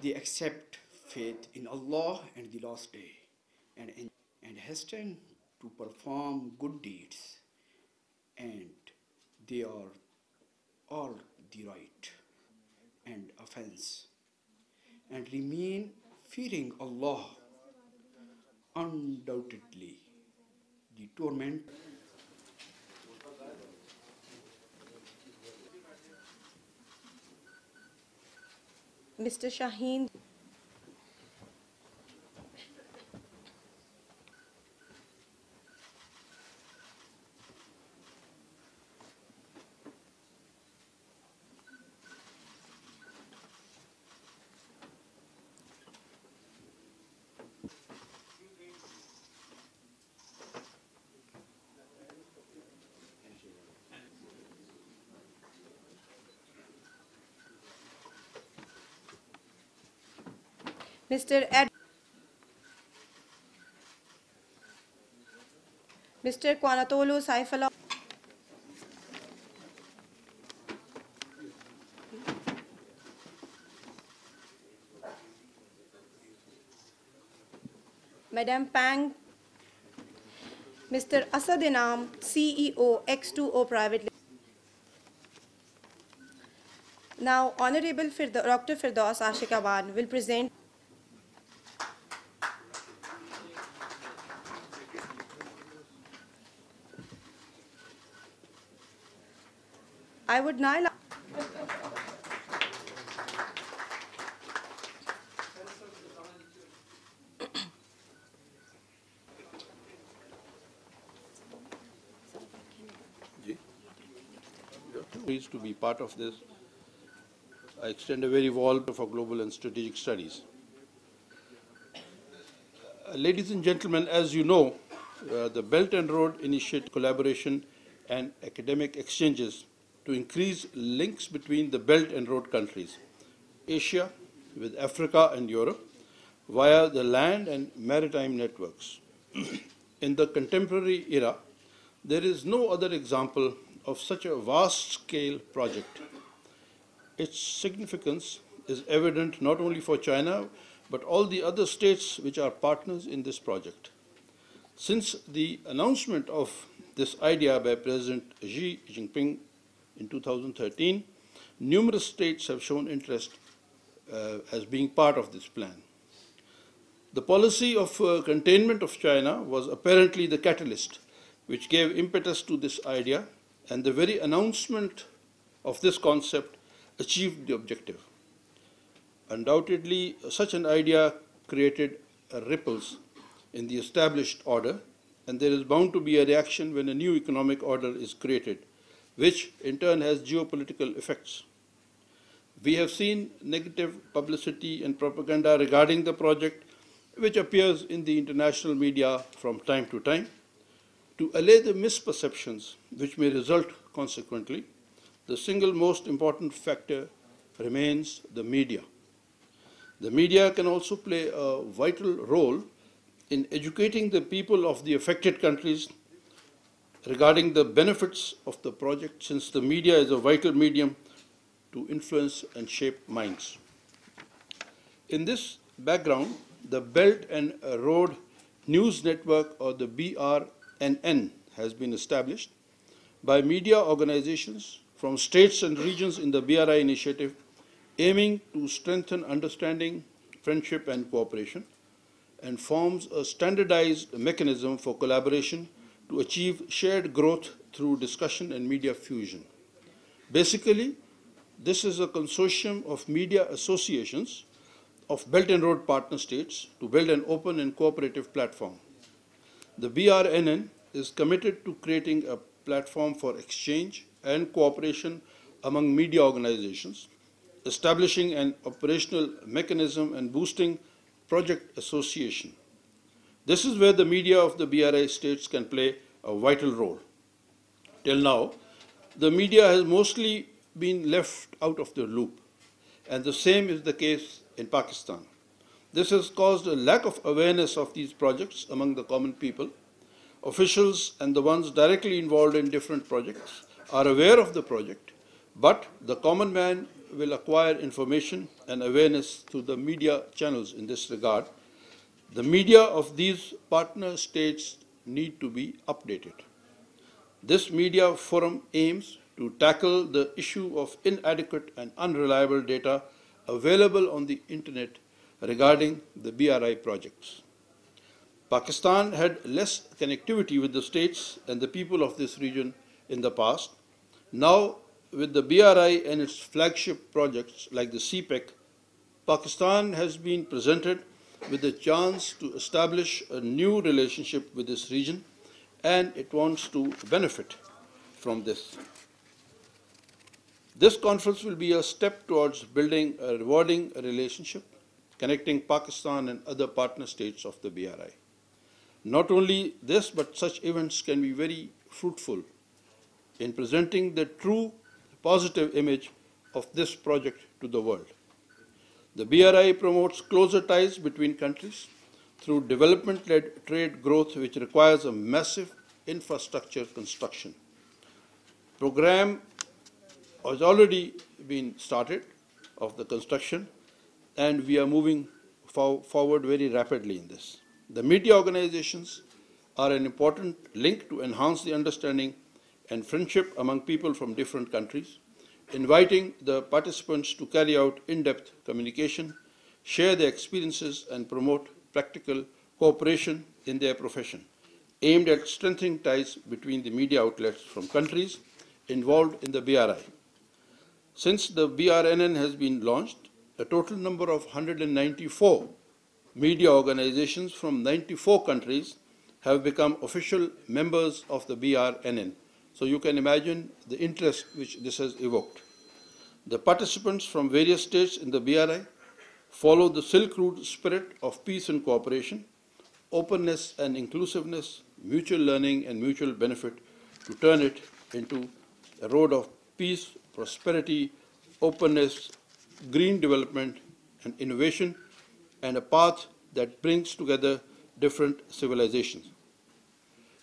They accept faith in Allah and the last day and hasten to perform good deeds, and they are all the right and offense, and remain fearing Allah. Undoubtedly, the torment. Mr. Shaheen. Mr. Kwanatolu Saifullah. Madam Pang. Mr. Asad Inam, CEO, X2O Private Limited. Now, Honorable Dr. Firdous Ashikaban will present. I would now like pleased to be part of this. I extend a very warm for global and strategic studies. Ladies and gentlemen, as you know, the Belt and Road Initiative collaboration and academic exchanges to increase links between the Belt and Road countries, Asia with Africa and Europe, via the land and maritime networks. In the contemporary era, there is no other example of such a vast-scale project. Its significance is evident not only for China, but all the other states which are partners in this project. Since the announcement of this idea by President Xi Jinping in 2013, numerous states have shown interest as being part of this plan. The policy of containment of China was apparently the catalyst which gave impetus to this idea, and the very announcement of this concept achieved the objective. Undoubtedly, such an idea created ripples in the established order, and there is bound to be a reaction when a new economic order is created, which in turn has geopolitical effects. We have seen negative publicity and propaganda regarding the project, which appears in the international media from time to time. To allay the misperceptions which may result consequently, the single most important factor remains the media. The media can also play a vital role in educating the people of the affected countries regarding the benefits of the project, since the media is a vital medium to influence and shape minds. In this background, the Belt and Road News Network, or the BRNN, has been established by media organizations from states and regions in the BRI initiative, aiming to strengthen understanding, friendship, and cooperation, and forms a standardized mechanism for collaboration to achieve shared growth through discussion and media fusion. Basically, this is a consortium of media associations of Belt and Road partner states to build an open and cooperative platform. The BRNN is committed to creating a platform for exchange and cooperation among media organizations, establishing an operational mechanism and boosting project association. This is where the media of the BRI states can play a vital role. Till now, the media has mostly been left out of the loop, and the same is the case in Pakistan. This has caused a lack of awareness of these projects among the common people. Officials and the ones directly involved in different projects are aware of the project, but the common man will acquire information and awareness through the media channels in this regard. The media of these partner states need to be updated. This media forum aims to tackle the issue of inadequate and unreliable data available on the Internet regarding the BRI projects. Pakistan had less connectivity with the states and the people of this region in the past. Now, with the BRI and its flagship projects like the CPEC, Pakistan has been presented with the chance to establish a new relationship with this region, and it wants to benefit from this. This conference will be a step towards building a rewarding relationship connecting Pakistan and other partner states of the BRI. Not only this, but such events can be very fruitful in presenting the true positive image of this project to the world. The BRI promotes closer ties between countries through development-led trade growth, which requires a massive infrastructure construction. Program has already been started of the construction, and we are moving forward very rapidly in this. The media organizations are an important link to enhance the understanding and friendship among people from different countries, inviting the participants to carry out in-depth communication, share their experiences, and promote practical cooperation in their profession, aimed at strengthening ties between the media outlets from countries involved in the BRI. Since the BRNN has been launched, a total number of 194 media organizations from 94 countries have become official members of the BRNN. So you can imagine the interest which this has evoked. The participants from various states in the BRI follow the Silk Route spirit of peace and cooperation, openness and inclusiveness, mutual learning and mutual benefit to turn it into a road of peace, prosperity, openness, green development and innovation, and a path that brings together different civilizations.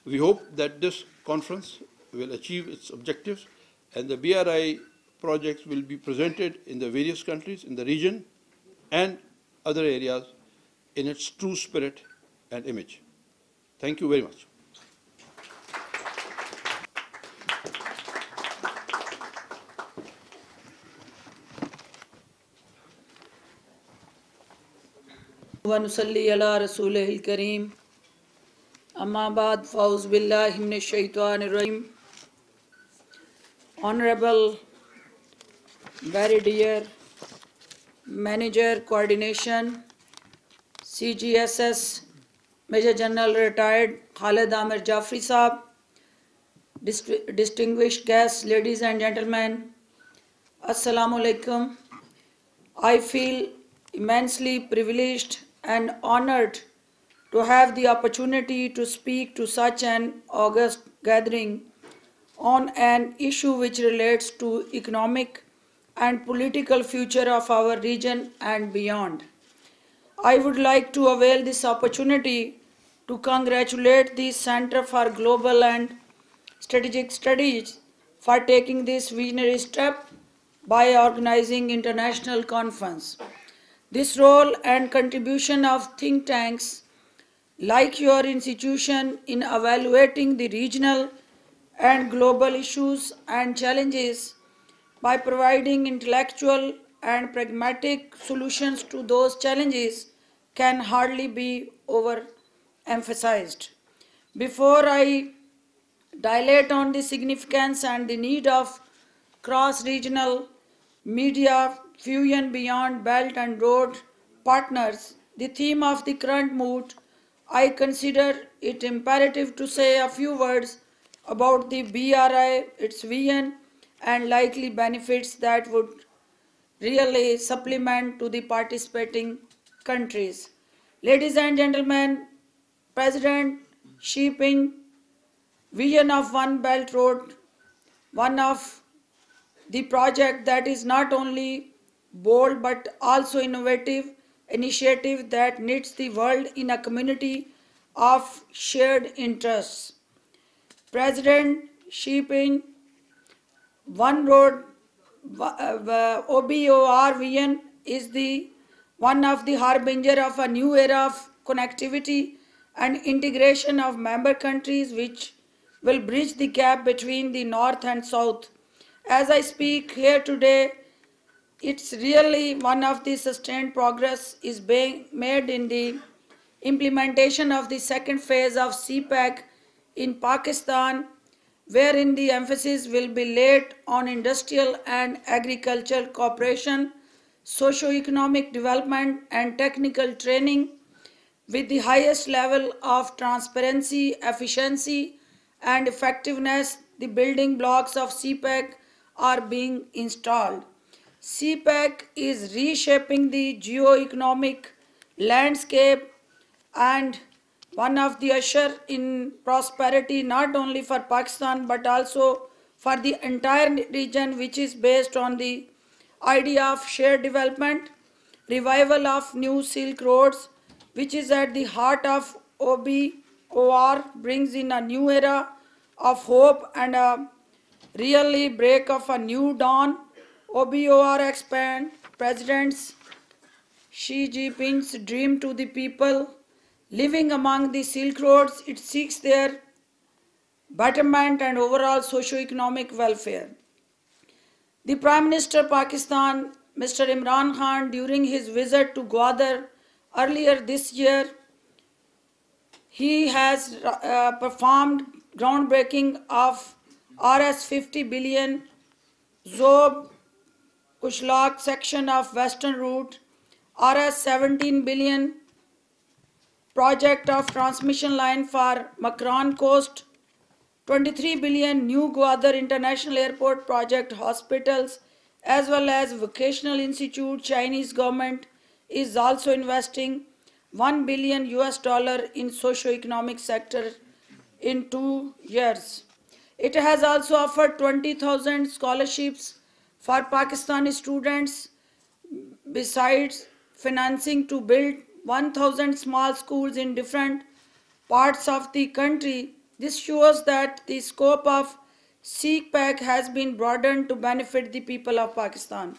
We hope that this conference will achieve its objectives, and the BRI projects will be presented in the various countries in the region and other areas in its true spirit and image. Thank you very much. वनुसल्ली अला रसूलिल करीम अम्मा बाद फ़ौज़ बिल्लाहि मिनश शैतानिर रजीम. Honorable, very dear Manager Coordination, CGSS, Major General Retired Khalid Amir Jafri Saab, distinguished guests, ladies and gentlemen, Assalamu alaikum. I feel immensely privileged and honored to have the opportunity to speak to such an august gathering on an issue which relates to economic and political future of our region and beyond. I would like to avail this opportunity to congratulate the Center for Global and Strategic Studies for taking this visionary step by organizing international conference. This role and contribution of think tanks like your institution in evaluating the regional and global issues and challenges by providing intellectual and pragmatic solutions to those challenges can hardly be overemphasized. Before I dilate on the significance and the need of cross-regional media fusion beyond Belt and Road partners, the theme of the current mood, I consider it imperative to say a few words about the BRI, its vision, and likely benefits that would really supplement to the participating countries. Ladies and gentlemen, President Xi Jinping vision of One Belt Road, one of the project that is not only bold but also innovative initiative that knits the world in a community of shared interests. President Xi Jinping One Road OBOR vision is the one of the harbinger of a new era of connectivity and integration of member countries, which will bridge the gap between the north and south. As I speak here today, it's really one of the sustained progress is being made in the implementation of the second phase of CPEC in Pakistan, wherein the emphasis will be laid on industrial and agricultural cooperation, socio-economic development and technical training with the highest level of transparency, efficiency and effectiveness. The building blocks of CPEC are being installed. CPEC is reshaping the geo-economic landscape and one of the usher in prosperity not only for Pakistan but also for the entire region, which is based on the idea of shared development, revival of new Silk Roads, which is at the heart of OBOR, brings in a new era of hope and a really break of a new dawn. OBOR expand President's Xi Jinping's dream to the people living among the Silk Roads. It seeks their betterment and overall socio-economic welfare. The Prime Minister of Pakistan, Mr. Imran Khan, during his visit to Gwadar earlier this year, he has performed groundbreaking of Rs 50 billion Zob Kushlak section of Western Route, Rs 17 billion project of transmission line for Makran Coast, 23 billion new Gwadar International Airport project, hospitals as well as vocational institute. Chinese government is also investing $1 billion in socio-economic sector in 2 years. It has also offered 20,000 scholarships for Pakistani students, besides financing to build 1,000 small schools in different parts of the country. This shows that the scope of CPEC has been broadened to benefit the people of Pakistan.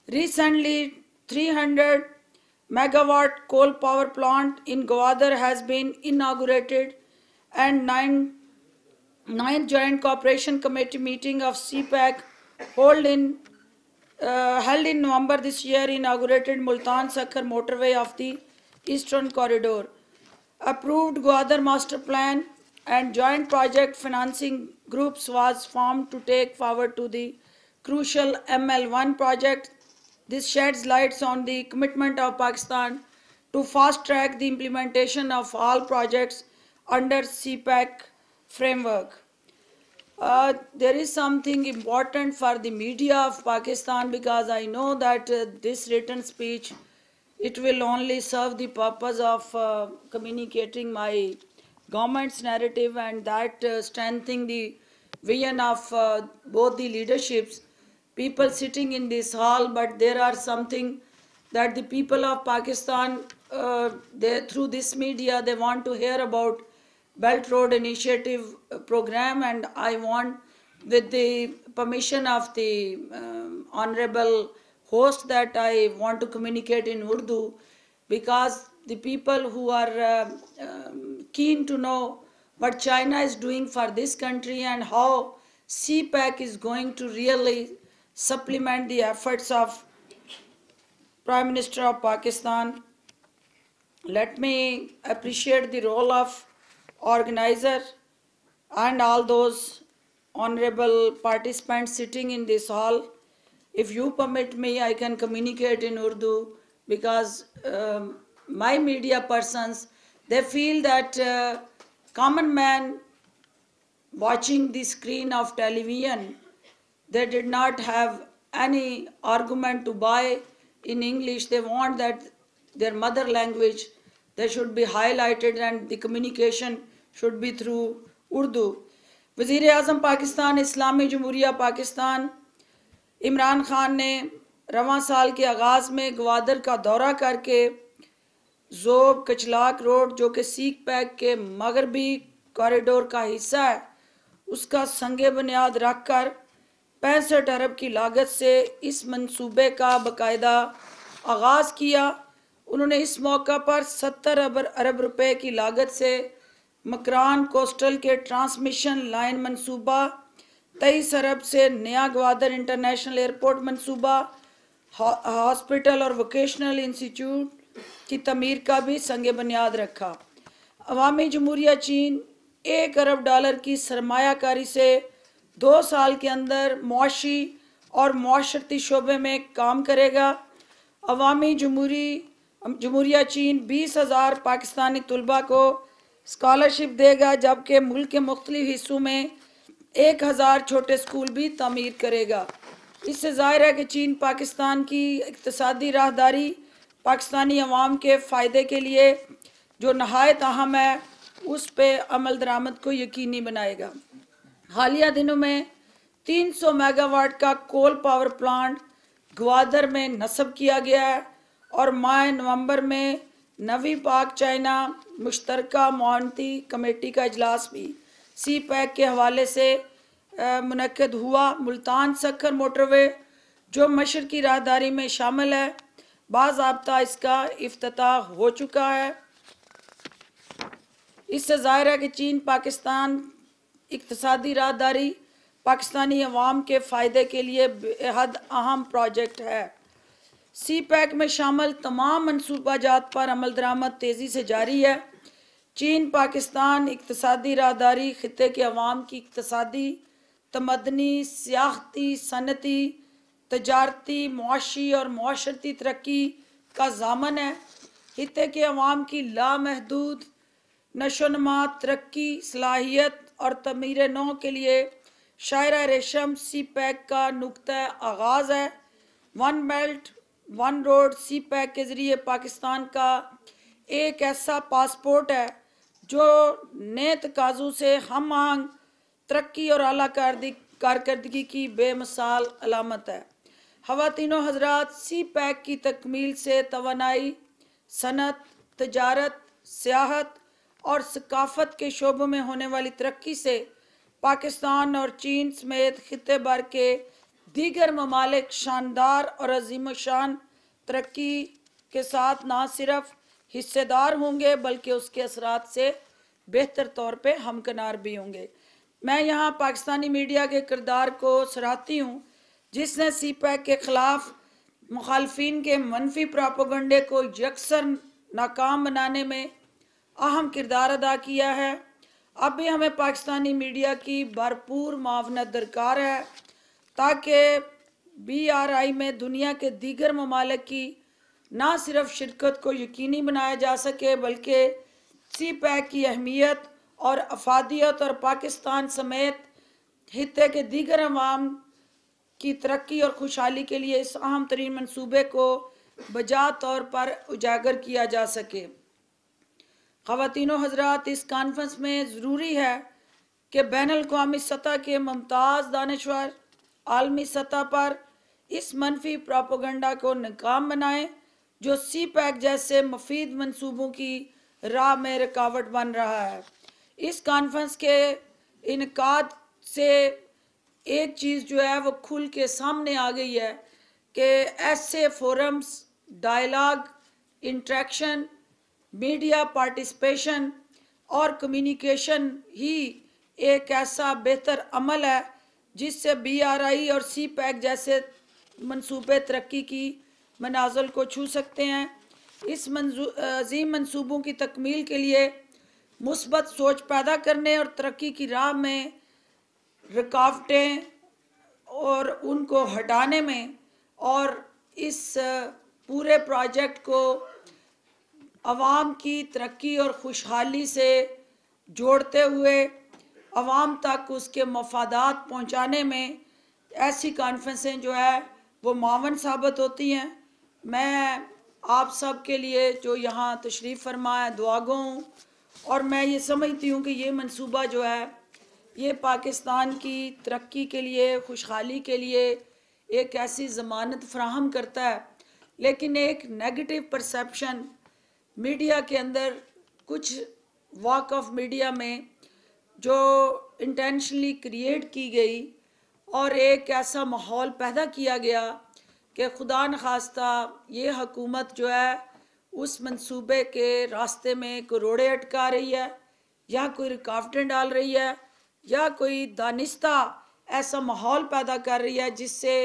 Recently, 300 megawatt coal power plant in Gwadar has been inaugurated, and ninth Joint Cooperation Committee meeting of CPEC held in November this year inaugurated Multan Sakhar motorway of the Eastern Corridor. Approved Gwadar Master Plan and joint project financing groups was formed to take forward to the crucial ML1 project. This sheds lights on the commitment of Pakistan to fast track the implementation of all projects under CPEC framework. There is something important for the media of Pakistan, because I know that this written speech, it will only serve the purpose of communicating my government's narrative and that strengthening the vision of both the leaderships, people sitting in this hall. But there are something that the people of Pakistan, through this media, they want to hear about Belt Road Initiative program, and I want, with the permission of the honorable host, that I want to communicate in Urdu, because the people who are keen to know what China is doing for this country and how CPEC is going to really supplement the efforts of Prime Minister of Pakistan. Let me appreciate the role of organizer and all those honorable participants sitting in this hall. If you permit me, I can communicate in Urdu, because my media persons, they feel that common man watching the screen of television, they did not have any argument to buy in English. They want that their mother language, they should be highlighted and the communication should be through Urdu. Wazir-e-Azam Pakistan, Islami Jamhuriya Pakistan, Imran Khan ने रवां साल के आगाज़ में ग्वादर का दौरा करके जोब कचलाक road, जो कि CPEC के मगरबी कॉरिडोर का हिस्सा है, उसका संगे बुनियाद रखकर 65 ارب کی لاگت سے اس منصوبے کا باقاعدہ آغاز کیا۔ انہوں نے اس موقع پر 70 ارب روپے کی لاگت سے مکران کوسٹل کے ٹرانسمیشن لائن منصوبہ، 23 ارب سے نیا گوادر انٹرنیشنل ایئرپورٹ منصوبہ، ہاسپٹل اور ووکیشنل انسٹیٹیوٹ کی تعمیر کا بھی سنگ بنیاد رکھا۔ عوامی جمہوریہ چین $1 ارب کی سرمایہ کاری سے 2 سال کے اندر معاشی اور معاشرتی شعبے میں کام کرے گا۔ عوامی جمہوریہ چین 20,000 پاکستانی طلباء کو اسکالرشپ دے گا، جبکہ ملک کے مختلف حصوں میں 1,000 چھوٹے اسکول بھی تعمیر کرے گا۔ اس سے ظاہر ہے کہ چین پاکستان کی اقتصادی راہداری پاکستانی عوام کے فائدے کے لیے جو نہایت اہم ہے اس پہ عمل درآمد کو یقینی بنائے گا۔ حالیہ دنوں میں 300 میگا واٹ کا کول پاور پلانٹ گوادر میں نصب کیا گیا ہے اور ماہ نومبر میں نویں پاک چائنا مشترکہ معاونتی کمیٹی کا اجلاس بھی سی پیک کے حوالے سے منعقد ہوا۔ ملتان سکھر موٹر وے جو مشرقی راہداری میں شامل ہے، باضابطہ اس کا افتتاح ہو چکا ہے۔ اس سے ظاہر ہے کہ چین پاکستان اقتصادی راہداری پاکستانی عوام کے فائدے کے لیے بے حد اہم پروجیکٹ ہے۔ سی پیک میں شامل تمام منصوبہ جات پر عمل درآمد تیزی سے جاری ہے۔ چین پاکستان اقتصادی راہداری خطے کے عوام کی اقتصادی، تمدنی، سیاحتی، صنعتی، تجارتی، معاشی اور معاشرتی ترقی کا ضامن ہے۔ خطے کے عوام کی لامحدود نشوونما، ترقی، صلاحیت اور تعمیر نو کے لیے شاہراہ ریشم سی پیک کا نقطۂ آغاز ہے۔ ون بیلٹ ون روڈ سی پیک کے ذریعے پاکستان کا ایک ایسا پاسپورٹ ہے جو نئے تقاضوں سے ہم آہنگ ترقی اور اعلیٰ کارکردگی کی بے مثال علامت ہے۔ خواتین و حضرات، سی پیک کی تکمیل سے توانائی، صنعت، تجارت، سیاحت اور ثقافت کے شعبوں میں ہونے والی ترقی سے پاکستان اور چین سمیت خطے بھر کے دیگر ممالک شاندار اور عظیم الشان ترقی کے ساتھ نہ صرف حصے دار ہوں گے بلکہ اس کے اثرات سے بہتر طور پہ ہمکنار بھی ہوں گے۔ میں یہاں پاکستانی میڈیا کے کردار کو سراہتی ہوں جس نے سی پیک کے خلاف مخالفین کے منفی پروپیگنڈے کو یکسر ناکام بنانے میں اہم کردار ادا کیا ہے۔ اب بھی ہمیں پاکستانی میڈیا کی بھرپور معاونت درکار ہے تاکہ BRI میں دنیا کے دیگر ممالک کی نہ صرف شرکت کو یقینی بنایا جا سکے بلکہ سی پیک کی اہمیت اور افادیت اور پاکستان سمیت خطے کے دیگر عوام کی ترقی اور خوشحالی کے لیے اس اہم ترین منصوبے کو بجا طور پر اجاگر کیا جا سکے۔ خواتین و حضرات، اس کانفرنس میں ضروری ہے کہ بین الاقوامی سطح کے ممتاز دانشور عالمی سطح پر اس منفی پروپیگنڈا کو ناکام بنائیں جو سی پیک جیسے مفید منصوبوں کی راہ میں رکاوٹ بن رہا ہے۔ اس کانفرنس کے انعقاد سے ایک چیز جو ہے وہ کھل کے سامنے آ گئی ہے کہ ایسے forums, dialogue, interaction, media participation اور کمیونیکیشن ہی ایک ایسا بہتر عمل ہے جس سے BRI اور سی پیک جیسے منصوبے ترقی کی منازل کو چھو سکتے ہیں۔ اس عظیم منصوبوں کی تکمیل کے لیے مثبت سوچ پیدا کرنے اور ترقی کی راہ میں رکاوٹیں اور ان کو ہٹانے میں اور اس پورے پروجیکٹ کو عوام کی ترقی اور خوشحالی سے جوڑتے ہوئے عوام تک اس کے مفادات پہنچانے میں ایسی کانفرنسیں جو ہے وہ معاون ثابت ہوتی ہیں۔ میں آپ سب کے لیے جو یہاں تشریف فرما ہے دعا گو ہوں اور میں یہ سمجھتی ہوں کہ یہ منصوبہ جو ہے یہ پاکستان کی ترقی کے لیے، خوشحالی کے لیے ایک ایسی ضمانت فراہم کرتا ہے، لیکن ایک نیگیٹو پرسیپشن میڈیا کے اندر، کچھ واک آف میڈیا میں جو انٹینشنلی کریٹ کی گئی और एक ऐसा माहौल पैदा किया गया कि खुदा न खास्ता ये हुकूमत जो है उस मंसूबे के रास्ते में कोई रोड़े अटका रही है या कोई रुकावटें डाल रही है या कोई दानिस्ता ऐसा माहौल पैदा कर रही है जिससे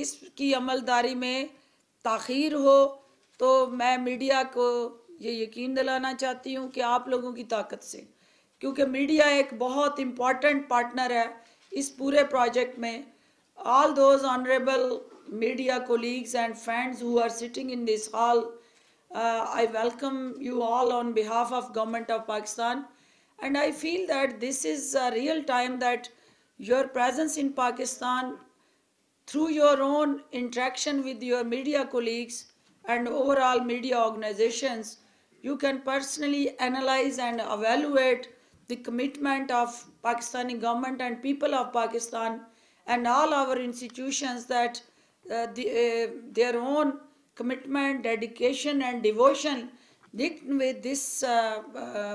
इसकी अमलदारी में ताख़ीर हो। तो मैं मीडिया को ये यकीन दिलाना चाहती हूँ कि आप लोगों की ताकत से, क्योंकि मीडिया एक बहुत इम्पॉर्टेंट पार्टनर है इस पूरे प्रोजेक्ट में। All those honorable media colleagues and friends who are sitting in this hall, I welcome you all on behalf of Government of Pakistan, and I feel that this is a real time that your presence in Pakistan through your own interaction with your media colleagues and overall media organizations, you can personally analyze and evaluate the commitment of Pakistani government and people of Pakistan and all our institutions that their own commitment, dedication and devotion with this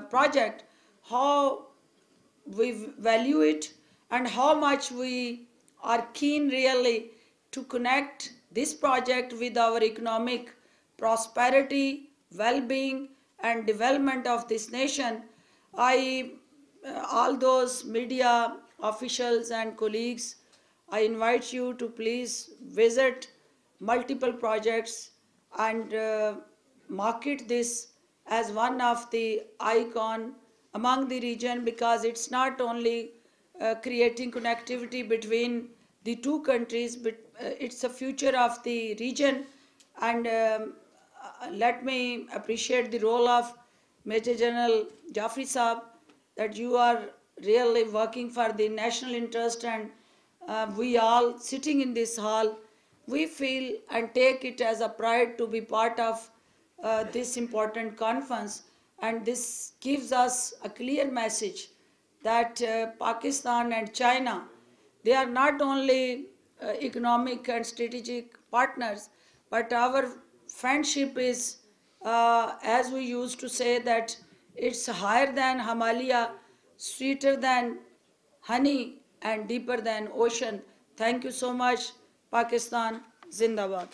project, how we value it and how much we are keen really to connect this project with our economic prosperity, well-being and development of this nation. All those media officials and colleagues, I invite you to please visit multiple projects and market this as one of the icon among the region, because it's not only creating connectivity between the two countries, but it's the future of the region. And let me appreciate the role of Major General Jaffrey Saab, that you are really working for the national interest, and we all sitting in this hall, we feel and take it as a pride to be part of this important conference. And this gives us a clear message that Pakistan and China, they are not only economic and strategic partners, but our friendship is, as we used to say, that it's higher than Himalaya, sweeter than honey and deeper than ocean. Thank you so much. Pakistan Zindabad.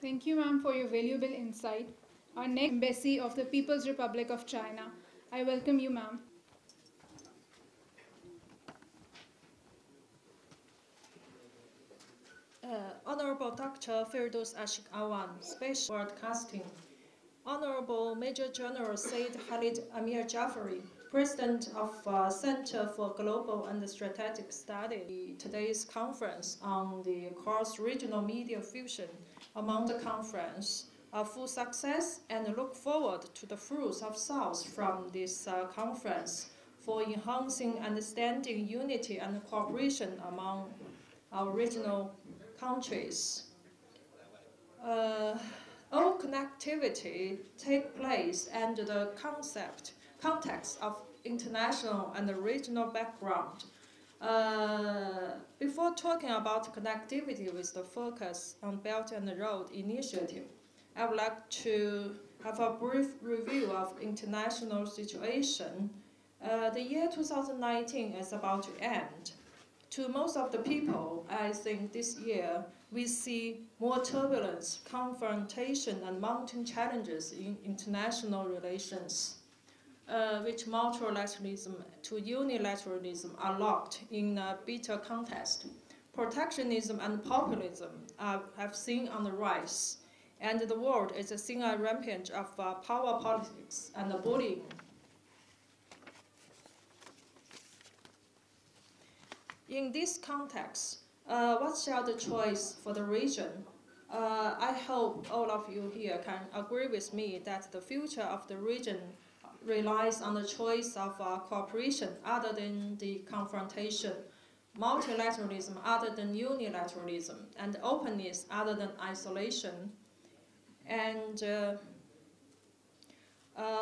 Thank you, ma'am, for your valuable insight. Our next Embassy of the People's Republic of China. I welcome you, ma'am. Honorable Dr. Firdous Awan, Special Broadcasting. Honorable Major General Said Khalid Amir Jafari, President of Center for Global and Strategic Study. Today's conference on the cross-regional media fusion among the conference a full success, and look forward to the fruits of South from this conference for enhancing understanding, unity, and cooperation among our regional countries. All connectivity take place under the context of international and regional background. Before talking about connectivity with the focus on Belt and Road Initiative, I would like to have a brief review of international situation. The year 2019 is about to end. To most of the people, I think this year we see more turbulence, confrontation, and mounting challenges in international relations, which multilateralism to unilateralism are locked in a bitter contest. Protectionism and populism have seen on the rise, and the world is seeing a rampage of power politics and bullying. In this context, what's the choice for the region? I hope all of you here can agree with me that the future of the region relies on the choice of cooperation other than the confrontation, multilateralism other than unilateralism, and openness other than isolation. And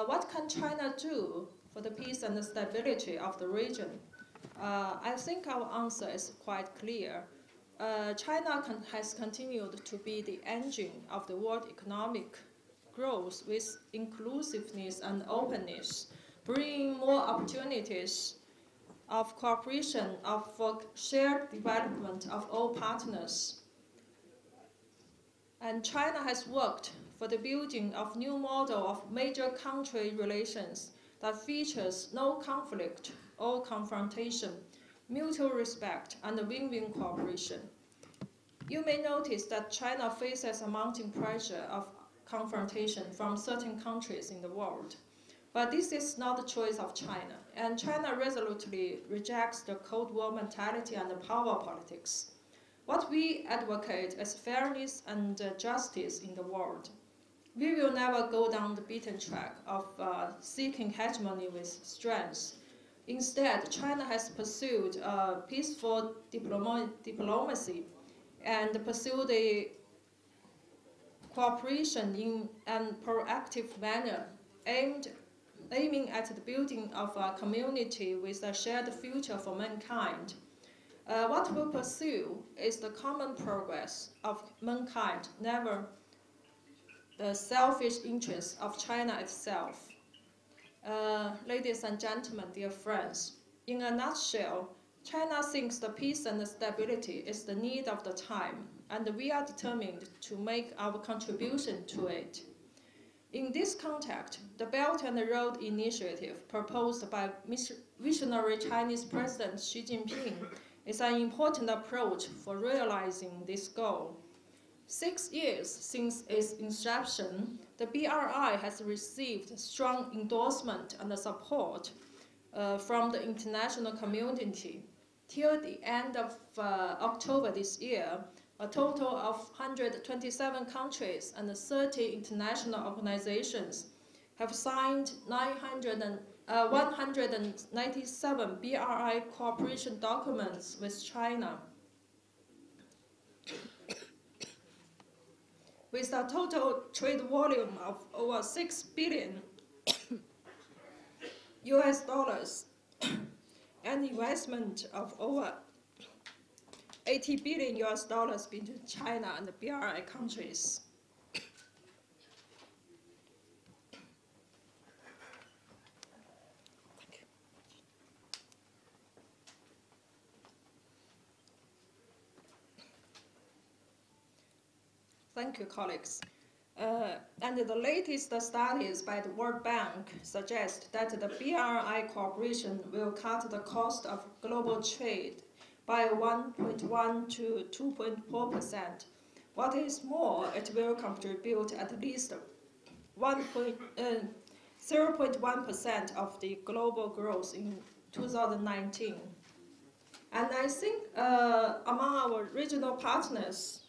what can China do for the peace and the stability of the region? I think our answer is quite clear. China has continued to be the engine of the world economic growth with inclusiveness and openness, bringing more opportunities of cooperation for shared development of all partners. And China has worked for the building of new model of major country relations that features no conflict or confrontation, mutual respect, and win-win cooperation. You may notice that China faces a mounting pressure of confrontation from certain countries in the world. But this is not the choice of China, and China resolutely rejects the Cold War mentality and the power politics. What we advocate is fairness and justice in the world. We will never go down the beaten track of seeking hegemony with strength. Instead, China has pursued peaceful diplomacy and pursued a cooperation in a proactive manner, aiming at the building of a community with a shared future for mankind. What we pursue is the common progress of mankind, never the selfish interests of China itself. Ladies and gentlemen, dear friends, in a nutshell, China thinks the peace and the stability is the need of the time, and we are determined to make our contribution to it. In this context, the Belt and Road Initiative proposed by visionary Chinese President Xi Jinping is an important approach for realizing this goal. 6 years since its inception, the BRI has received strong endorsement and support from the international community. Till the end of October this year, a total of 127 countries and 30 international organizations have signed 197 BRI cooperation documents with China, with a total trade volume of over 6 billion US dollars and investment of over 80 billion US dollars between China and the BRI countries. Thank you, colleagues. And the latest studies by the World Bank suggest that the BRI cooperation will cut the cost of global trade by 1.1 to 2.4%. What is more, it will contribute at least 0.1% of the global growth in 2019. And I think among our regional partners,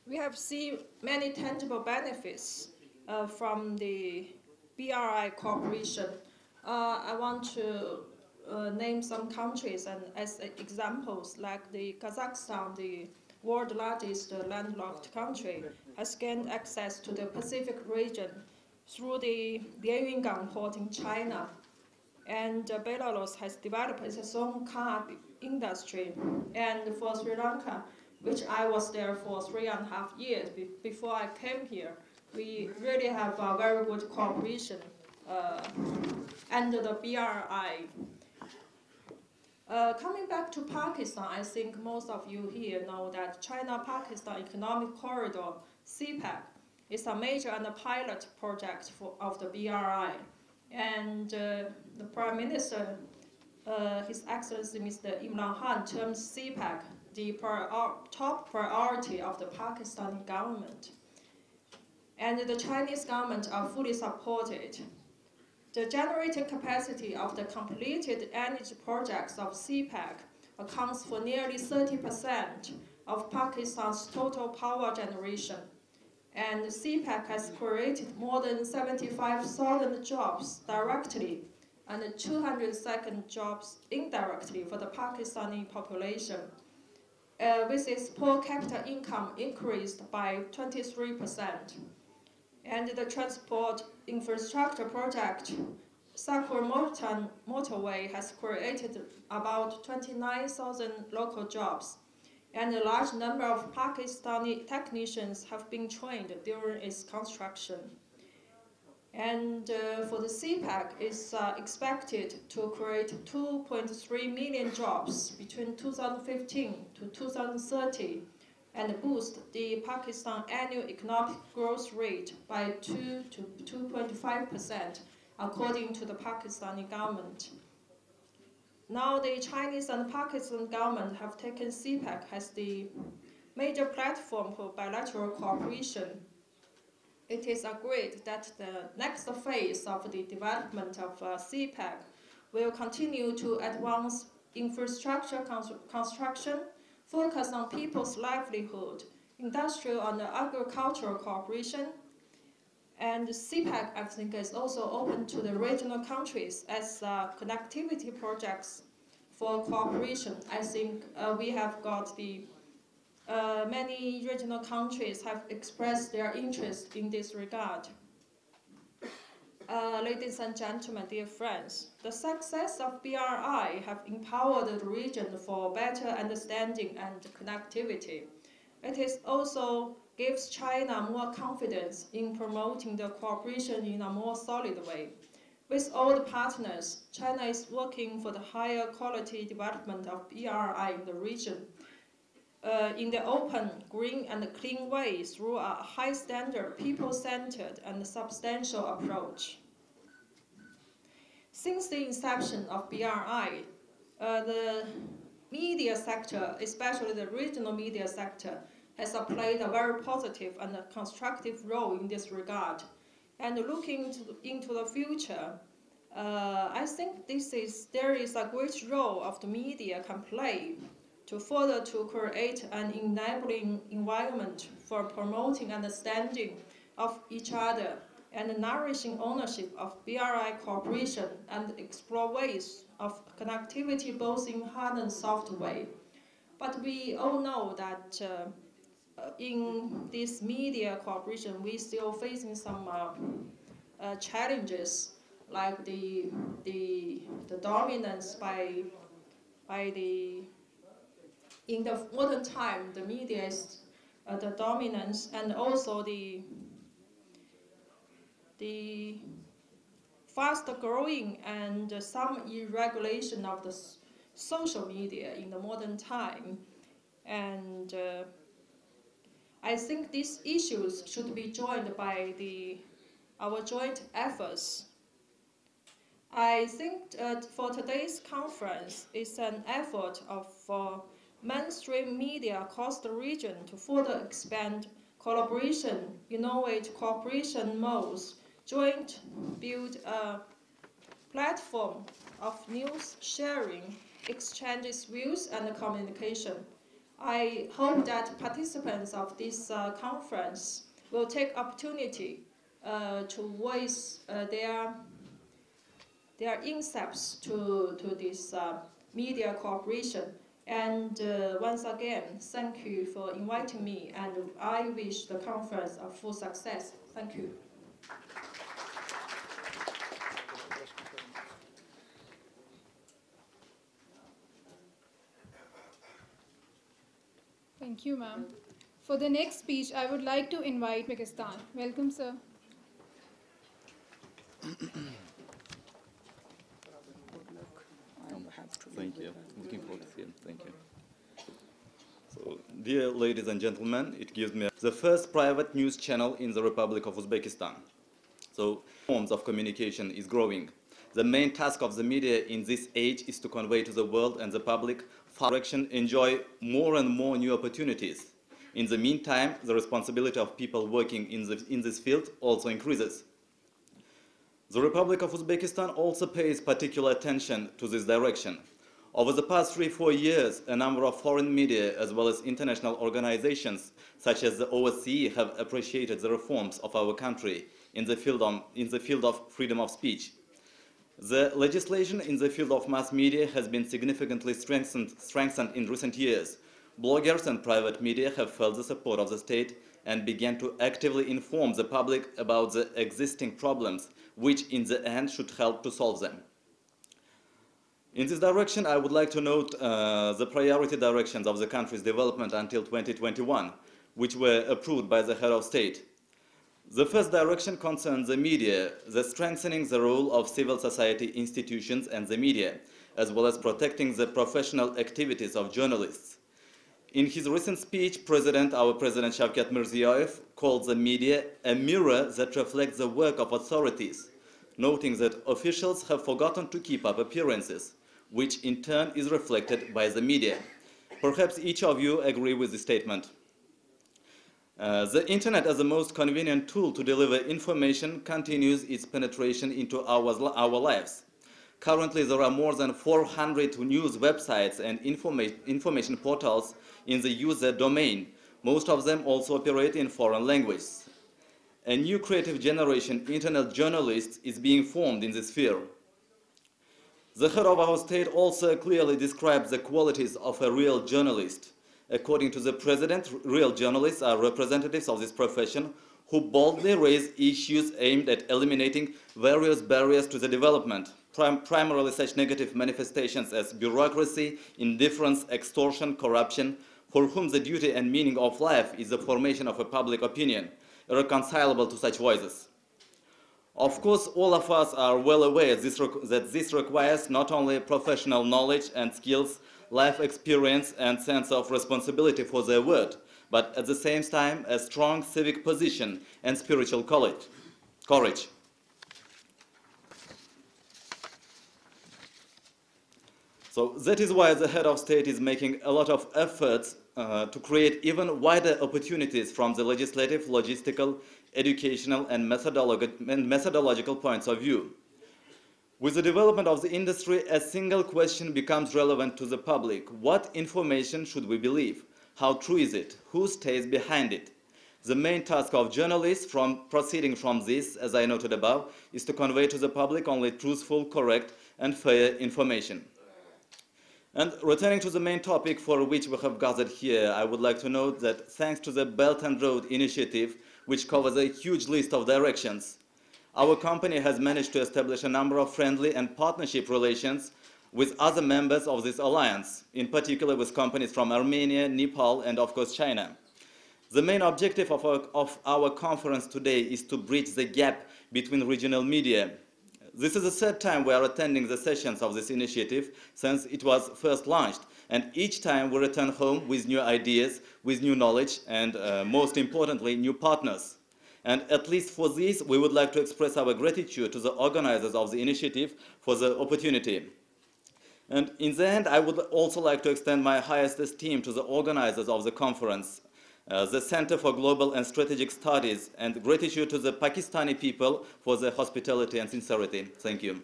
we have seen many tangible benefits from the BRI cooperation. I want to name some countries and as examples, like the Kazakhstan, the world's largest landlocked country, has gained access to the Pacific region through the Lianyungang port in China. And Belarus has developed its own car industry. And for Sri Lanka, which I was there for 3.5 years before I came here, we really have a very good cooperation under the BRI. Coming back to Pakistan, I think most of you here know that China-Pakistan Economic Corridor, CPEC, is a major and a pilot project of the BRI. And the Prime Minister, His Excellency Mr. Imran Khan, terms CPEC the top priority of the Pakistani government. And the Chinese government are fully supported. The generating capacity of the completed energy projects of CPEC accounts for nearly 30% of Pakistan's total power generation. And CPEC has created more than 75,000 jobs directly and 200,000 jobs indirectly for the Pakistani population, with its per capita income increased by 23%. And the transport infrastructure project, Sakur-Multan motorway, has created about 29,000 local jobs, and a large number of Pakistani technicians have been trained during its construction. And for the CPEC, it's expected to create 2.3 million jobs between 2015 to 2030 and boost the Pakistan annual economic growth rate by 2 to 2.5%, according to the Pakistani government. Now the Chinese and Pakistan government have taken CPEC as the major platform for bilateral cooperation. It is agreed that the next phase of the development of CPEC will continue to advance infrastructure construction, focus on people's livelihood, industrial and agricultural cooperation, and CPEC, I think, is also open to the regional countries as connectivity projects for cooperation. I think we have got the many regional countries have expressed their interest in this regard. Ladies and gentlemen, dear friends, the success of BRI have empowered the region for better understanding and connectivity. It is also gives China more confidence in promoting the cooperation in a more solid way. With all the partners, China is working for the higher quality development of BRI in the region in the open, green and clean way through a high standard, people-centered and substantial approach. Since the inception of BRI, the media sector, especially the regional media sector, has played a very positive and constructive role in this regard. And looking into the future, I think there is a great role of the media can play to further to create an enabling environment for promoting understanding of each other and nourishing ownership of BRI cooperation and explore ways of connectivity both in hard and soft way. But we all know that in this media cooperation, we still facing some challenges, like the dominance by the in the modern time, the media is the dominance, and also the fast growing and some irregulation of the social media in the modern time. And I think these issues should be joined by our joint efforts. I think for today's conference, it's an effort for mainstream media across the region to further expand collaboration, innovate cooperation modes, joint build a platform of news sharing, exchanges views and communication. I hope that participants of this conference will take opportunity to voice their insights to this media cooperation. And once again, thank you for inviting me, and I wish the conference a full success. Thank you. Thank you, ma'am. For the next speech, I would like to invite Pakistan. Welcome, sir. Thank you. Looking forward to seeing. Thank you. So, dear ladies and gentlemen, it gives me the first private news channel in the Republic of Uzbekistan. So, forms of communication is growing. The main task of the media in this age is to convey to the world and the public direction, enjoy more and more new opportunities. In the meantime, the responsibility of people working in this field also increases. The Republic of Uzbekistan also pays particular attention to this direction. Over the past 3-4 years, a number of foreign media as well as international organizations such as the OSCE have appreciated the reforms of our country in the field of freedom of speech. The legislation in the field of mass media has been significantly strengthened in recent years. Bloggers and private media have felt the support of the state and began to actively inform the public about the existing problems, which in the end should help to solve them. In this direction, I would like to note the priority directions of the country's development until 2021, which were approved by the head of state. The first direction concerns the media, the strengthening the role of civil society institutions and the media, as well as protecting the professional activities of journalists. In his recent speech, our President Shavkat Mirziyoyev called the media a mirror that reflects the work of authorities, noting that officials have forgotten to keep up appearances, which in turn is reflected by the media. Perhaps each of you agree with this statement. The internet as the most convenient tool to deliver information continues its penetration into our lives. Currently, there are more than 400 news websites and information portals in the user domain. Most of them also operate in foreign languages. A new creative generation internet journalists is being formed in this sphere. The head of our state also clearly describes the qualities of a real journalist. According to the president, real journalists are representatives of this profession who boldly raise issues aimed at eliminating various barriers to the development, primarily such negative manifestations as bureaucracy, indifference, extortion, corruption, for whom the duty and meaning of life is the formation of a public opinion, irreconcilable to such voices. Of course, all of us are well aware that this requires not only professional knowledge and skills, life experience and sense of responsibility for their word, but at the same time a strong civic position and spiritual courage. So that is why the head of state is making a lot of efforts to create even wider opportunities from the legislative, logistical, educational and methodological points of view. With the development of the industry, a single question becomes relevant to the public. What information should we believe? How true is it? Who stays behind it? The main task of journalists proceeding from this, as I noted above, is to convey to the public only truthful, correct and fair information. And returning to the main topic for which we have gathered here, I would like to note that thanks to the Belt and Road Initiative, which covers a huge list of directions, our company has managed to establish a number of friendly and partnership relations with other members of this alliance, in particular with companies from Armenia, Nepal, and of course China. The main objective of our conference today is to bridge the gap between regional media. This is the third time we are attending the sessions of this initiative since it was first launched, and each time we return home with new ideas, with new knowledge, and most importantly, new partners. And at least for this, we would like to express our gratitude to the organizers of the initiative for the opportunity. And in the end, I would also like to extend my highest esteem to the organizers of the conference, the Center for Global and Strategic Studies, and gratitude to the Pakistani people for their hospitality and sincerity. Thank you.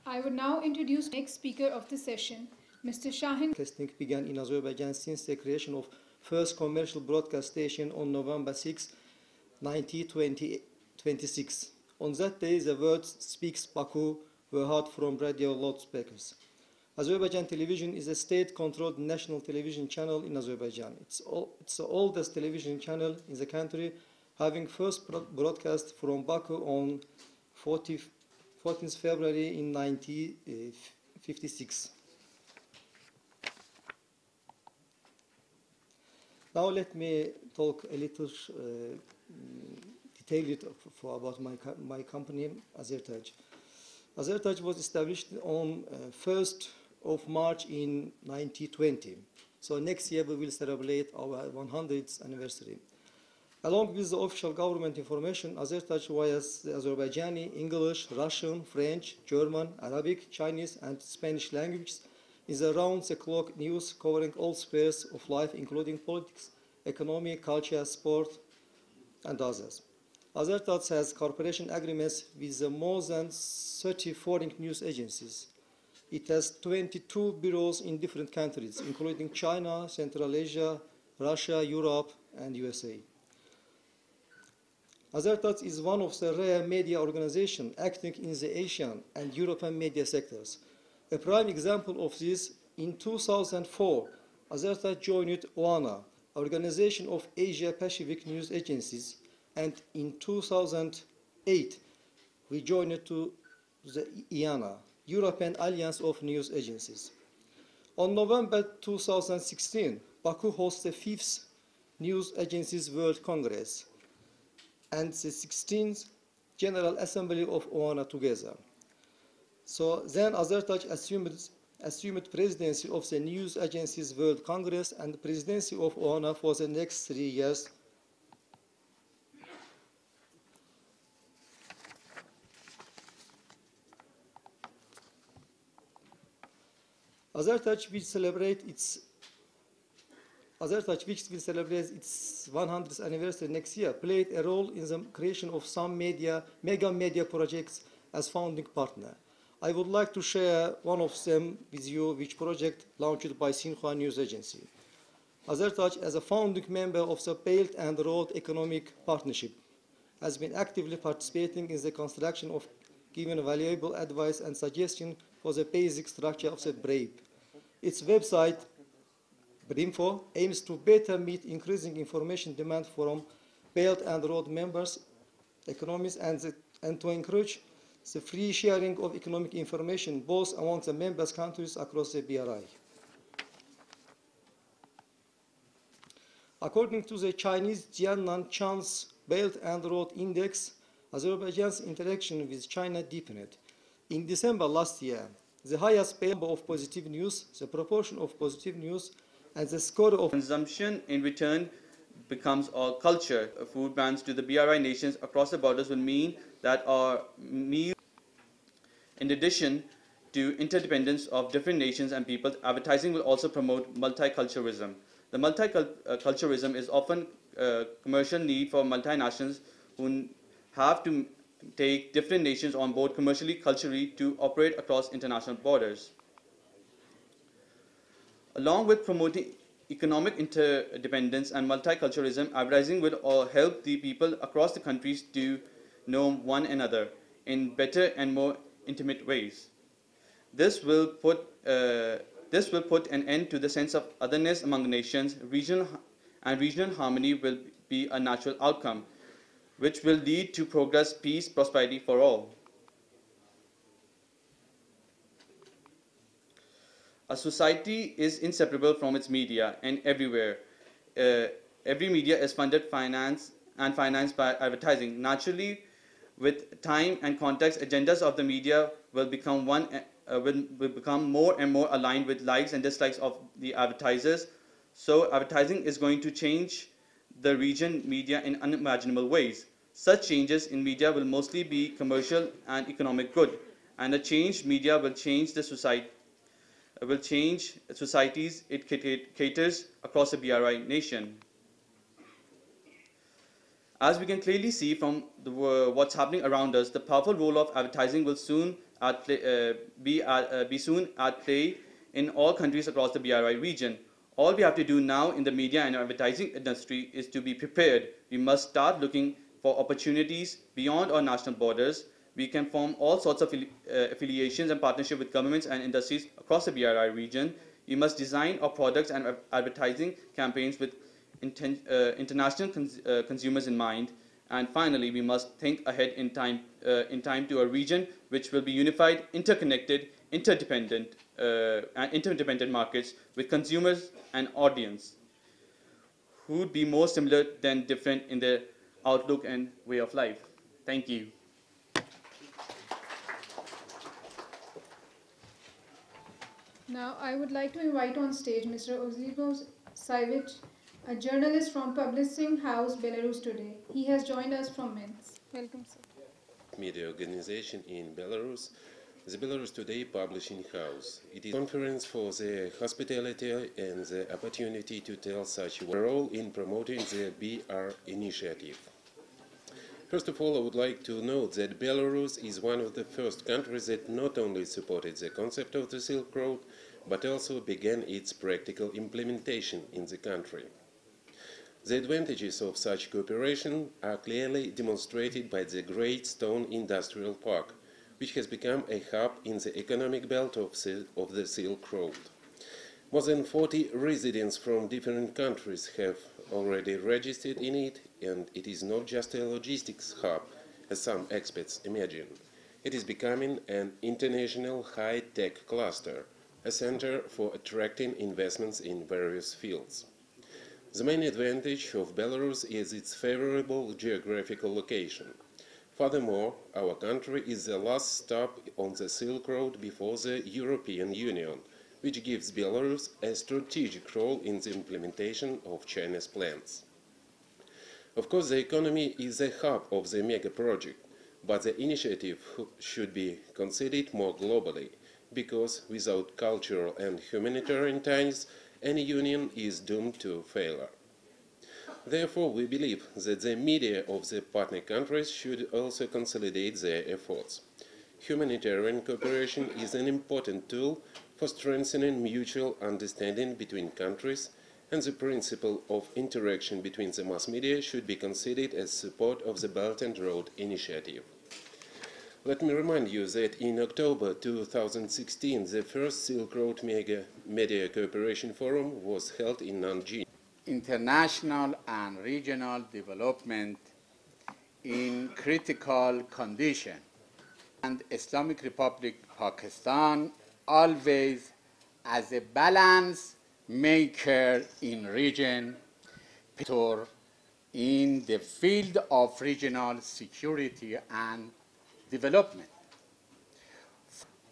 I would now introduce the next speaker of the session, Mr. Shahin. Broadcasting began in Azerbaijan since the creation of first commercial broadcast station on November 6, 1926. On that day, the words "Speaks Baku" were heard from radio loudspeakers. Azerbaijan television is a state-controlled national television channel in Azerbaijan. It's the oldest television channel in the country, having first broadcast from Baku on 14th February in 1956. Now let me talk a little detailed about my company, Azertaj. Azertaj was established on 1st of March in 1920. So next year we will celebrate our 100th anniversary. Along with the official government information, Azertaj via the Azerbaijani, English, Russian, French, German, Arabic, Chinese, and Spanish languages is around-the-clock news covering all spheres of life, including politics, economy, culture, sport, and others. Azertaj has cooperation agreements with more than 30 foreign news agencies. It has 22 bureaus in different countries, including China, Central Asia, Russia, Europe, and USA. Azertaj is one of the rare media organizations acting in the Asian and European media sectors. A prime example of this, in 2004, Azertaj joined OANA, Organization of Asia-Pacific News Agencies, and in 2008, we joined to the IANA, European Alliance of News Agencies. On November 2016, Baku hosts the 5th News Agencies World Congress and the 16th General Assembly of OANA together. So then Azertaj assumed presidency of the News Agencies World Congress and presidency of OANA for the next 3 years. Azertaj, which will celebrate its 100th anniversary next year, played a role in the creation of some mega media projects as founding partner. I would like to share one of them with you, which project launched by Xinhua News Agency. Azertaj, as a founding member of the Belt and Road Economic Partnership, has been actively participating in the construction of giving valuable advice and suggestion for the basic structure of the BRAPE. Its website, BRINFO, aims to better meet increasing information demand from Belt and Road members, economies, and to encourage the free sharing of economic information both among the members countries across the BRI. According to the Chinese Jiannan Chance Belt and Road Index, Azerbaijan's interaction with China deepened. In December last year, the highest number of positive news, the proportion of positive news, and the score of consumption in return becomes our culture. Food bans to the BRI nations across the borders will mean that our meals, in addition to interdependence of different nations and peoples, advertising will also promote multiculturalism. The multiculturalism is often a commercial need for multinationals who have to take different nations on board commercially, culturally to operate across international borders. Along with promoting economic interdependence and multiculturalism, advertising will help the people across the countries to know one another in better and more intimate ways. This will put an end to the sense of otherness among nations. Regional harmony will be a natural outcome, which will lead to progress, peace, prosperity for all. A society is inseparable from its media, and everywhere. Every media is financed by advertising. Naturally, with time and context, agendas of the media will become more and more aligned with likes and dislikes of the advertisers. So advertising is going to change the region media in unimaginable ways. Such changes in media will mostly be commercial and economic good, and a changed media will change the society. Will change societies it caters across the BRI nation. As we can clearly see from what's happening around us, the powerful role of advertising will soon be soon at play in all countries across the BRI region. All we have to do now in the media and advertising industry is to be prepared. We must start looking for opportunities beyond our national borders. We can form all sorts of affiliations and partnership with governments and industries across the BRI region. We must design our products and advertising campaigns with international consumers in mind. And finally, we must think ahead in time to a region which will be unified, interconnected, interdependent markets with consumers and audience who would be more similar than different in their outlook and way of life. Thank you. Now, I would like to invite on stage Mr. Ozlibos Savic, a journalist from Publishing House, Belarus today. He has joined us from Minsk. Welcome, sir. Media organization in Belarus, the Belarus Today Publishing House. It is a conference for the hospitality and the opportunity to tell such a role in promoting the BR initiative. First of all, I would like to note that Belarus is one of the first countries that not only supported the concept of the Silk Road, but also began its practical implementation in the country. The advantages of such cooperation are clearly demonstrated by the Great Stone Industrial Park, which has become a hub in the economic belt of the Silk Road. More than 40 residents from different countries have already registered in it, and it is not just a logistics hub, as some experts imagine. It is becoming an international high-tech cluster, a center for attracting investments in various fields. The main advantage of Belarus is its favorable geographical location. Furthermore, our country is the last stop on the Silk Road before the European Union, which gives Belarus a strategic role in the implementation of China's plans. Of course, the economy is the hub of the mega project, but the initiative should be considered more globally, because without cultural and humanitarian ties, any union is doomed to failure. Therefore, we believe that the media of the partner countries should also consolidate their efforts. Humanitarian cooperation is an important tool for strengthening mutual understanding between countries, and the principle of interaction between the mass media should be considered as support of the Belt and Road Initiative. Let me remind you that in October 2016, the first Silk Road Media Cooperation Forum was held in Nanjing. International and regional development in critical condition, and Islamic Republic Pakistan always as a balance maker in region, in the field of regional security and development,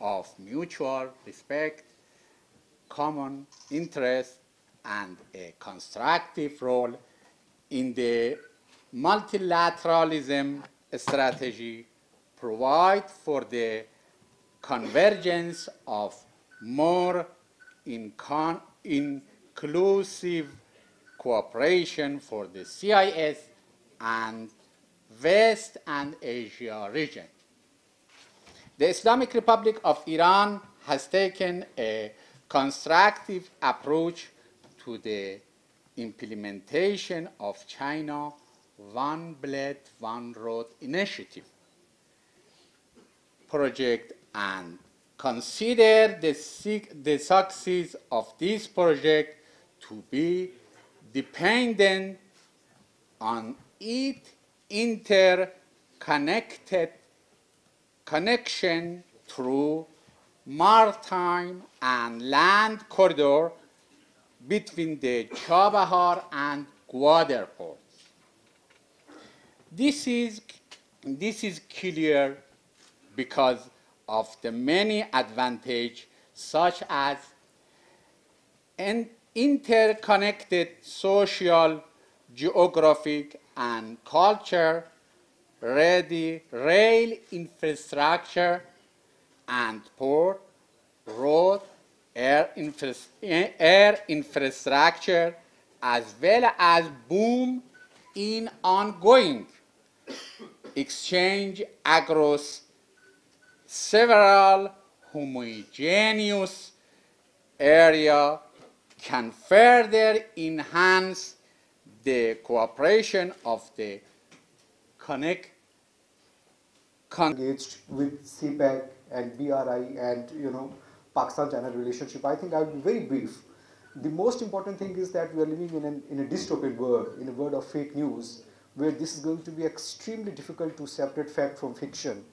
of mutual respect, common interest, and a constructive role in the multilateralism strategy provide for the convergence of more inclusive cooperation for the CIS and West and Asia region. The Islamic Republic of Iran has taken a constructive approach to the implementation of China One Belt, One Road initiative project and consider the success of this project to be dependent on its interconnected connection through maritime and land corridor between the Chabahar and Gwadar ports. This is clear because of the many advantages such as an interconnected social, geographic, and culture, ready rail infrastructure, and port, road, air infrastructure, as well as boom in ongoing exchange across several homogeneous areas can further enhance the cooperation of the engaged with CPEC and BRI and Pakistan-China relationship. I think I will be very brief. The most important thing is that we are living in a dystopian world, in a world of fake news, where this is going to be extremely difficult to separate fact from fiction.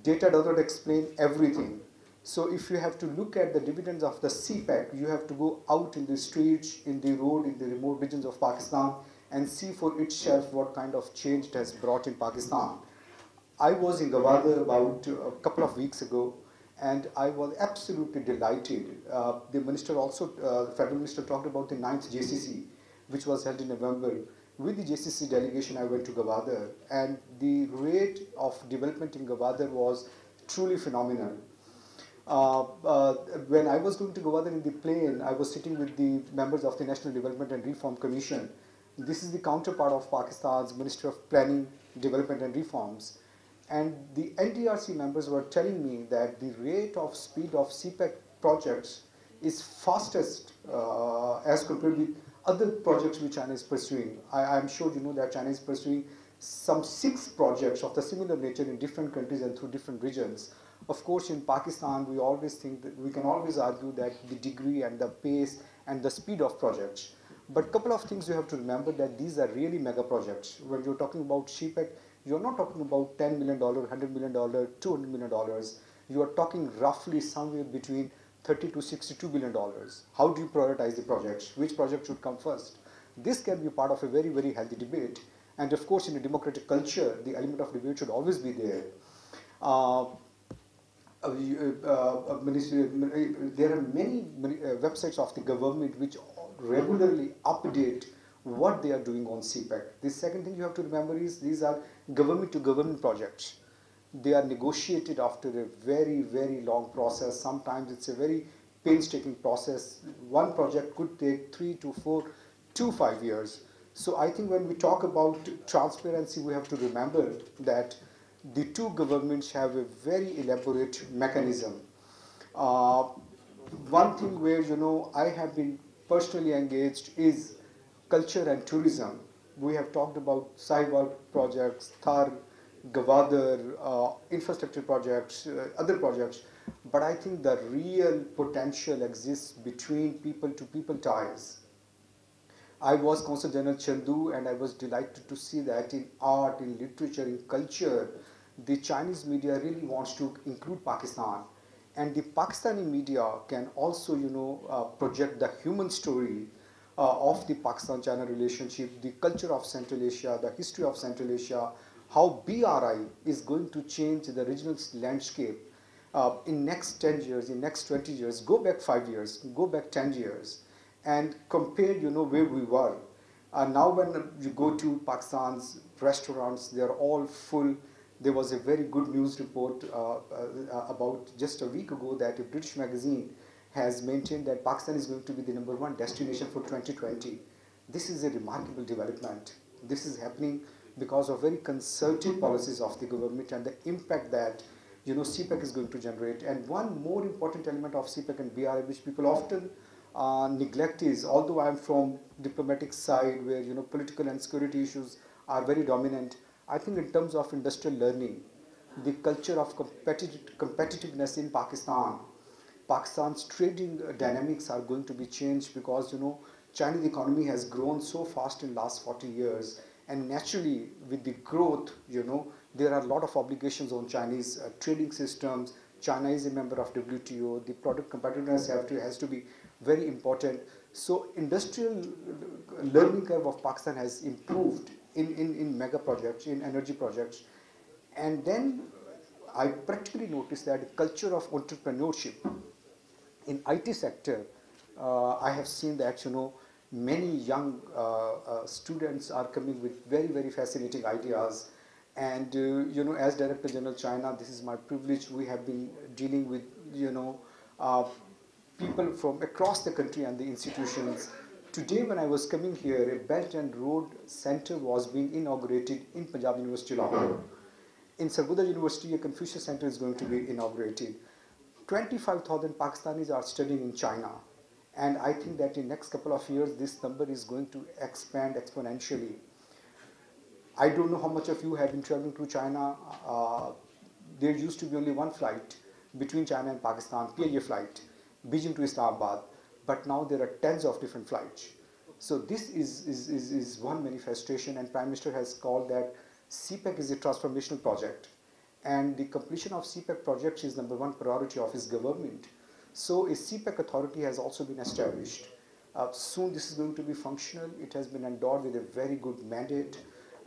Data does not explain everything. So if you have to look at the dividends of the CPEC, you have to go out in the streets, in the road, in the remote regions of Pakistan and see for itself what kind of change it has brought in Pakistan. I was in Gwadar about a couple of weeks ago, and I was absolutely delighted. The minister also, the federal minister talked about the 9th JCC, which was held in November. With the JCC delegation, I went to Gwadar, and the rate of development in Gwadar was truly phenomenal. When I was going to Gwadar in the plane, I was sitting with the members of the National Development and Reform Commission. This is the counterpart of Pakistan's Ministry of Planning, Development and Reforms. And the NDRC members were telling me that the rate of speed of CPEC projects is fastest as compared with other projects which China is pursuing. I'm sure you know that China is pursuing some 6 projects of the similar nature in different countries and through different regions. Of course, in Pakistan, we always think that we can always argue that the degree and the pace and the speed of projects. But a couple of things you have to remember, that these are really mega projects. When you're talking about CPEC, you're not talking about $10 million, $100 million, $200 million. You are talking roughly somewhere between 30 to 62 billion dollars. How do you prioritize the projects? Which project should come first? This can be part of a very, very healthy debate. And of course, in a democratic culture, the element of debate should always be there. There are many websites of the government which regularly update what they are doing on CPEC. The second thing you have to remember is these are government to government projects. They are negotiated after a very, very long process. Sometimes it's a very painstaking process. One project could take 3 to 4 to 5 years. So I think when we talk about transparency, we have to remember that the two governments have a very elaborate mechanism. One thing where, you know, I have been personally engaged is culture and tourism. We have talked about cyber projects, Thar, Gavadar, infrastructure projects, other projects, but I think the real potential exists between people-to-people ties. I was Consul General Chandu, and I was delighted to see that in art, in literature, in culture, the Chinese media really wants to include Pakistan. And the Pakistani media can also, you know, project the human story of the Pakistan-China relationship, the culture of Central Asia, the history of Central Asia, how BRI is going to change the regional landscape in next 10 years, in next 20 years. Go back 5 years, go back 10 years, and compare, you know, where we were. Now when you go to Pakistan's restaurants, they're all full. There was a very good news report about just a week ago that a British magazine has maintained that Pakistan is going to be the #1 destination for 2020. This is a remarkable development. This is happening because of very concerted policies of the government and the impact that, you know, CPEC is going to generate. And one more important element of CPEC and BRI, which people often neglect, is, although I am from diplomatic side where, you know, political and security issues are very dominant, I think in terms of industrial learning, the culture of competitiveness in Pakistan, Pakistan's trading dynamics are going to be changed because, you know, Chinese economy has grown so fast in the last 40 years. And naturally, with the growth, you know, there are a lot of obligations on Chinese trading systems. China is a member of WTO. The product competitiveness has to be very important. So industrial learning curve of Pakistan has improved in mega projects, in energy projects. And then I practically noticed that the culture of entrepreneurship in IT sector, I have seen that, you know, many young students are coming with very, very fascinating ideas. And, you know, as Director General China, this is my privilege. We have been dealing with, you know, people from across the country and the institutions. Today, when I was coming here, a Belt and Road Center was being inaugurated in Punjab University, Lahore. In Sargodha University, a Confucius Center is going to be inaugurated. 25,000 Pakistanis are studying in China. And I think that in the next couple of years, this number is going to expand exponentially. I don't know how much of you have been traveling to China. There used to be only one flight between China and Pakistan, PIA flight, Beijing to Islamabad. But now there are tens of different flights. So this is one manifestation, and Prime Minister has called that CPEC is a transformational project. And the completion of CPEC projects is #1 priority of his government. So a CPEC authority has also been established. Soon this is going to be functional. It has been endowed with a very good mandate.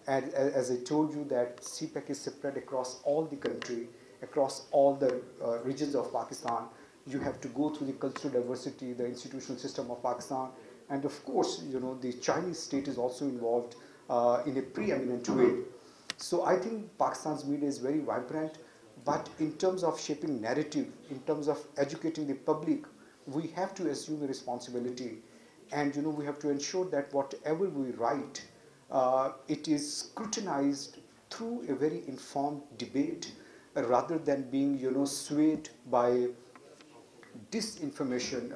And as I told you, that CPEC is spread across all the country, across all the regions of Pakistan. You have to go through the cultural diversity, the institutional system of Pakistan. And of course, you know, the Chinese state is also involved in a preeminent way. So I think Pakistan's media is very vibrant. But in terms of shaping narrative, in terms of educating the public, we have to assume a responsibility. And, you know, we have to ensure that whatever we write, it is scrutinized through a very informed debate rather than being, you know, swayed by disinformation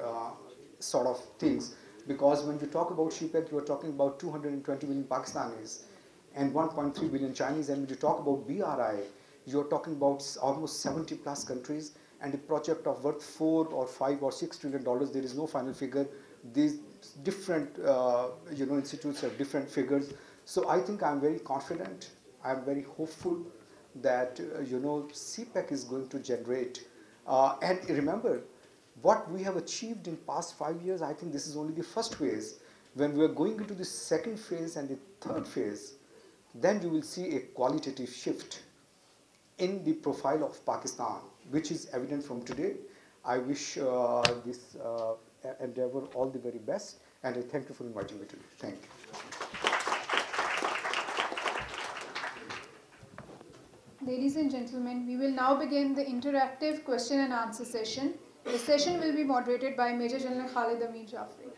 sort of things. Because when you talk about CPEC, you are talking about 220 million Pakistanis and 1.3 billion Chinese. And when you talk about BRI, you're talking about almost 70 plus countries and a project of worth $4 or $5 or $6 trillion. There is no final figure. These different you know, institutes have different figures. So I think I'm very confident. I'm very hopeful that you know, CPEC is going to generate. And remember, what we have achieved in past 5 years, I think this is only the first phase. When we are going into the second phase and the third phase, then you will see a qualitative shift in the profile of Pakistan, which is evident from today. I wish this endeavor all the very best, and I thank you for inviting me today. Thank you. Ladies and gentlemen, we will now begin the interactive question and answer session. The session will be moderated by Major General Khalid Amir Jafri.